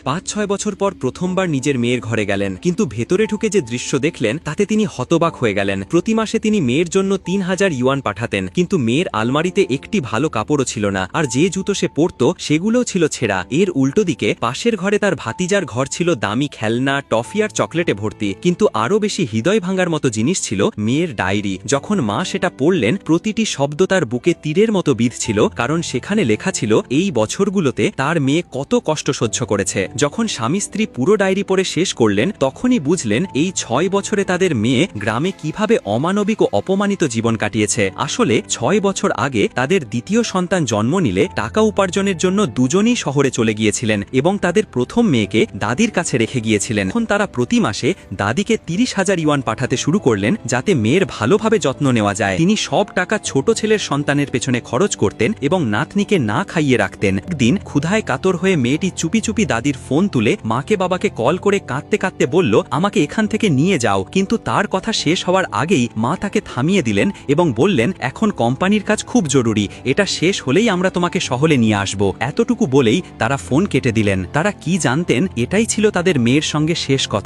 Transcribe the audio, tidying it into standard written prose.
5-6 বছর পর প্রথমবার নিজের মেয়ের ঘরে গেলেন, কিন্তু ভেতরে ঢুকে যে দৃশ্য দেখলেন তাতে তিনি হতবাক হয়ে গেলেন। প্রতি মাসে তিনি মেয়ের জন্য 3000 ইউয়ান পাঠাতেন, কিন্তু মেয়ের আলমারিতে একটি ভালো কাপড়ও ছিল না, আর যে জুতো সে পরত সেগুলোও ছিল ছেঁড়া। এর উল্টো দিকে পাশের ঘরে তার ভাতিজার ঘর ছিল দামি খেলনা, টফি আর চকলেটে ভর্তি, কিন্তু আরও বেশি হৃদয় ভাঙার মতো জিনিস ছিল মেয়ের ডায়েরি। যখন মা সেটা পড়লেন, প্রতিটি শব্দ তার বুকে তীরের মতো বিঁধছিল, কারণ সেখানে লেখা ছিল এই বছরগুলোতে তার মেয়ে কত কষ্ট সহ্য করেছে। যখন স্বামী স্ত্রী পুরো ডায়েরি পড়ে শেষ করলেন, তখনই বুঝলেন এই 6 বছরে তাদের মেয়ে গ্রামে কিভাবে অমানবিক ও অপমানিত জীবন কাটিয়েছে। আসলে 6 বছর আগে তাদের দ্বিতীয় সন্তান জন্ম নিলে টাকা উপার্জনের জন্য দুজনেই শহরে চলে গিয়েছিলেন এবং তাদের প্রথম মেয়েকে দাদির কাছে রেখে গিয়েছিলেন। এখন তারা প্রতি মাসে দাদিকে 30,000 ইউয়ান পাঠাতে শুরু করলেন, যাতে মেয়ের ভালোভাবে যত্ন নেওয়া যায়। তিনি সব টাকা ছোট ছেলের সন্তানের পেছনে খরচ করতেন এবং নাতনিকে না খাইয়ে রাখতেন। একদিন ক্ষুধায় কাতর হয়ে মেয়েটি চুপি চুপি দাদির ফোন তুলে মাকে বাবাকে কল করে কাঁদতে কাঁদতে বলল, আমাকে এখান থেকে নিয়ে যাও। কিন্তু তার কথা শেষ হওয়ার আগেই মা তাকে থামিয়ে দিলেন এবং বললেন, এখন কোম্পানির কাজ খুব জরুরি, এটা শেষ হলেই আমরা তোমাকে শহরে নিয়ে আসব। এতটুকু বলেই তারা ফোন কেটে দিলেন। তারা কি জানতেন এটাই ছিল তাদের মেয়ের সঙ্গে শেষ কথা।